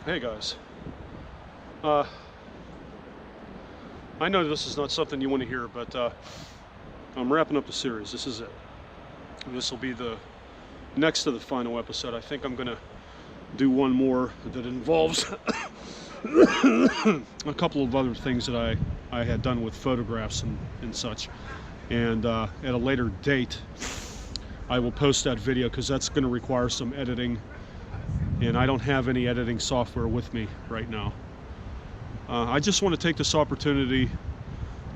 Hey guys, uh, I know this is not something you want to hear, but I'm wrapping up the series. This is it. This will be the next to the final episode. I think I'm gonna do one more that involves a couple of other things that I had done with photographs and such. And at a later date, I will post that video because that's going to require some editing. And I don't have any editing software with me right now. I just want to take this opportunity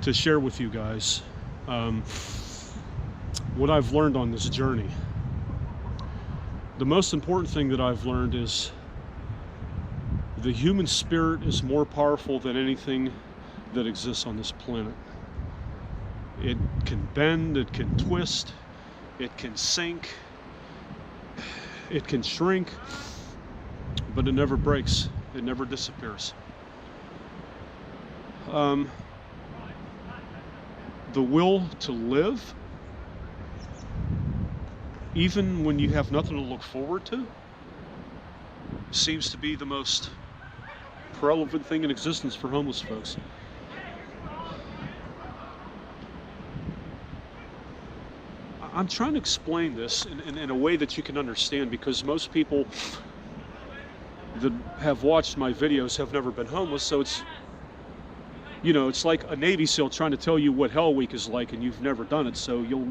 to share with you guys what I've learned on this journey. The most important thing that I've learned is the human spirit is more powerful than anything that exists on this planet. It can bend, it can twist, it can sink, it can shrink, but it never breaks, it never disappears. The will to live, even when you have nothing to look forward to, seems to be the most relevant thing in existence for homeless folks. I'm trying to explain this in a way that you can understand, because most people that have watched my videos have never been homeless, so it's, you know, it's like a Navy SEAL trying to tell you what Hell Week is like and you've never done it, so you'll,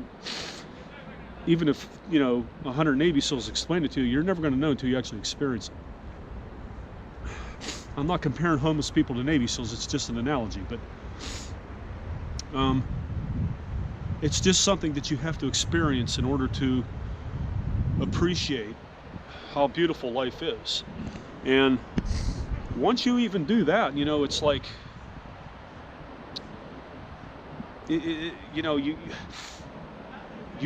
even if, you know, 100 Navy SEALs explain it to you, you're never going to know until you actually experience it. I'm not comparing homeless people to Navy SEALs, it's just an analogy, but it's just something that you have to experience in order to appreciate how beautiful life is. And once you even do that, you know, it's like, you know, you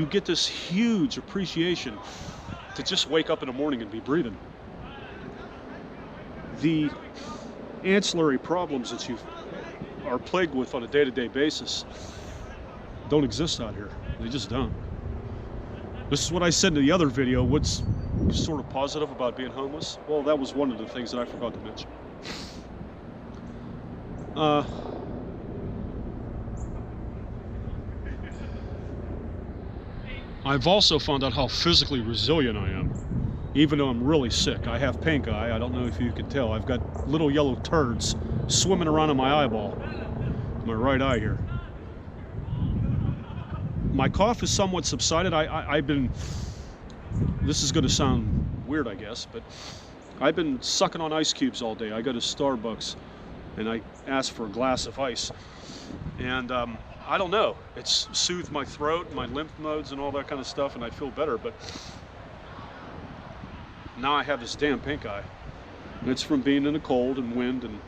get this huge appreciation to just wake up in the morning and be breathing. The ancillary problems that you are plagued with on a day-to-day basis don't exist out here. They just don't. This is what I said in the other video. What's sort of positive about being homeless? Well, that was one of the things that I forgot to mention. I've also found out how physically resilient I am, even though I'm really sick. I have pink eye. I don't know if you can tell. I've got little yellow turds swimming around in my eyeball, my right eye here. My cough is somewhat subsided. I've been, this is going to sound weird, I guess, but I've been sucking on ice cubes all day. I go to Starbucks and I ask for a glass of ice, and I don't know, it's soothed my throat and my lymph nodes and all that kind of stuff, and I feel better. But now I have this damn pink eye, and it's from being in the cold and wind. And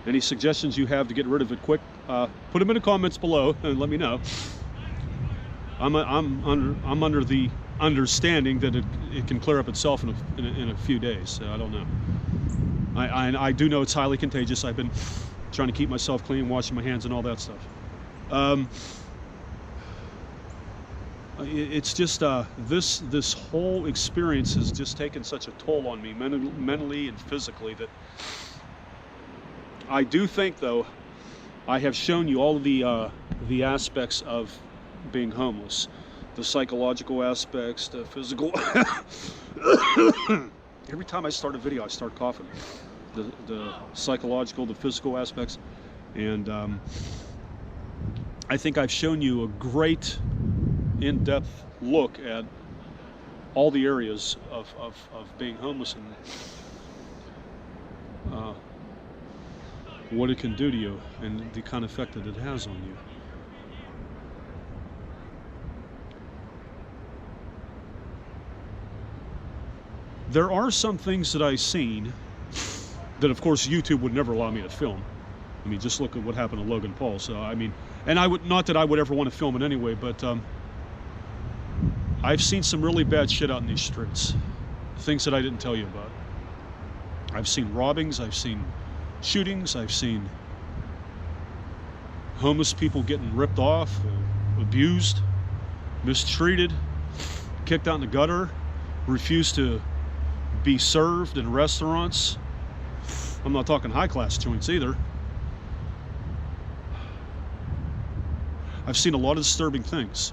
any suggestions you have to get rid of it quick, put them in the comments below and let me know. I'm under the understanding that it can clear up itself in a few days. So I don't know. I do know it's highly contagious. I've been trying to keep myself clean, washing my hands and all that stuff. It's just this whole experience has just taken such a toll on me, mentally and physically, that I do think, though, I have shown you all of the aspects of being homeless, the psychological aspects, the physical. Every time I start a video, I start coughing. The psychological, the physical aspects, and I think I've shown you a great in-depth look at all the areas of being homeless and what it can do to you and the kind of effect that it has on you. There are some things that I've seen that, of course, YouTube would never allow me to film. I mean, just look at what happened to Logan Paul. So, I mean, and I would, not that I would ever want to film it anyway, but I've seen some really bad shit out in these streets. Things that I didn't tell you about. I've seen robbings, I've seen shootings, I've seen homeless people getting ripped off, abused, mistreated, kicked out in the gutter, refused to be served in restaurants. I'm not talking high-class joints either. I've seen a lot of disturbing things.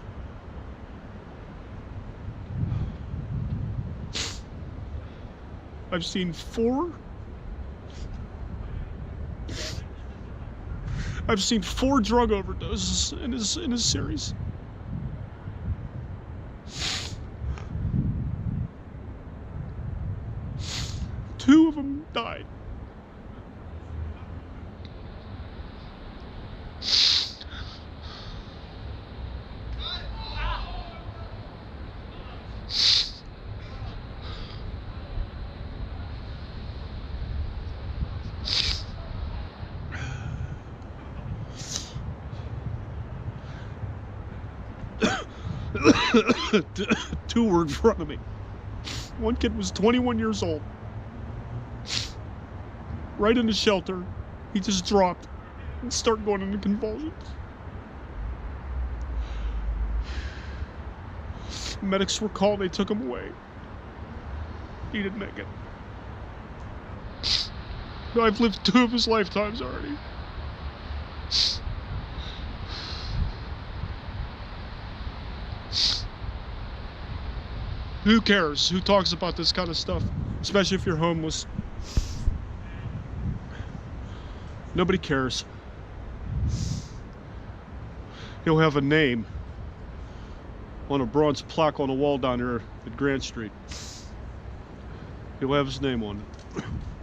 I've seen four drug overdoses in his series. Two of them died. Two were in front of me. One kid was 21 years old. Right in the shelter, he just dropped and started going into convulsions. Medics were called, they took him away. He didn't make it. I've lived 2 of his lifetimes already. Who cares? Who talks about this kind of stuff? Especially if you're homeless. Nobody cares. He'll have a name on a bronze plaque on a wall down there at Grant Street. He'll have his name on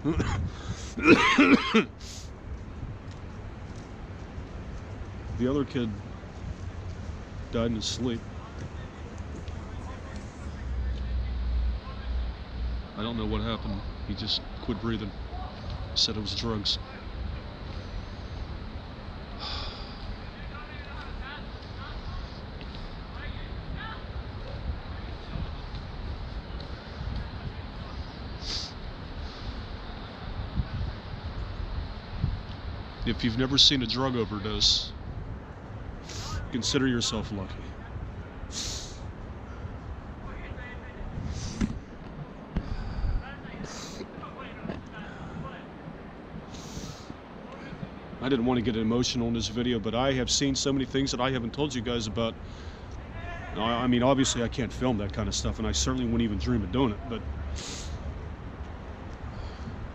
it. The other kid died in his sleep. I don't know what happened. He just quit breathing. Said it was drugs. If you've never seen a drug overdose, consider yourself lucky. I didn't want to get emotional in this video, but I have seen so many things that I haven't told you guys about. I mean, obviously I can't film that kind of stuff, and I certainly wouldn't even dream of doing it, but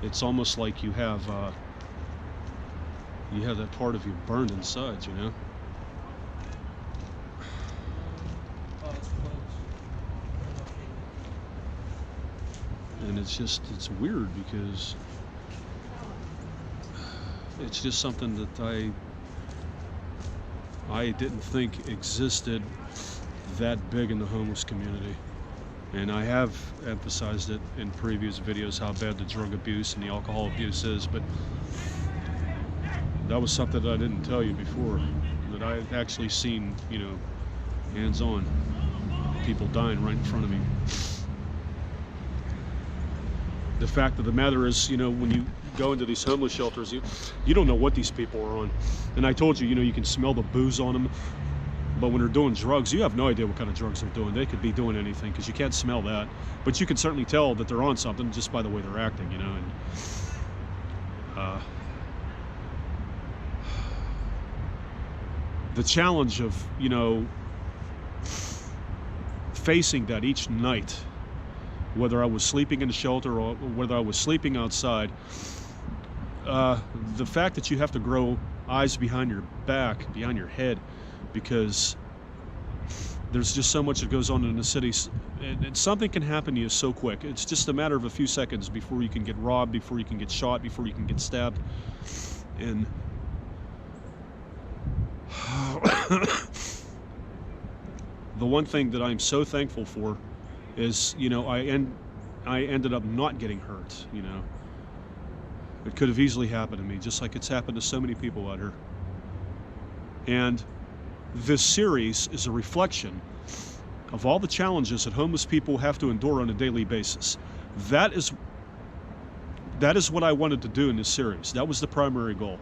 it's almost like you have that part of you burned inside, you know? And it's weird because it's just something that I didn't think existed that big in the homeless community. And I have emphasized it in previous videos how bad the drug abuse and the alcohol abuse is, but that was something that I didn't tell you before, that I had actually seen, you know, hands-on, people dying right in front of me. The fact of the matter is, you know, when you go into these homeless shelters, you don't know what these people are on. And I told you, you know, you can smell the booze on them, but when they're doing drugs, you have no idea what kind of drugs they're doing. They could be doing anything because you can't smell that, but you can certainly tell that they're on something just by the way they're acting, you know. And the challenge of, you know, facing that each night, whether I was sleeping in the shelter or whether I was sleeping outside, the fact that you have to grow eyes behind your back, behind your head, because there's just so much that goes on in the cities, and something can happen to you so quick. It's just a matter of a few seconds before you can get robbed, before you can get shot, before you can get stabbed. And the one thing that I'm so thankful for is, you know, I ended up not getting hurt, you know. It could have easily happened to me, just like it's happened to so many people out here. And this series is a reflection of all the challenges that homeless people have to endure on a daily basis. That is what I wanted to do in this series. That was the primary goal.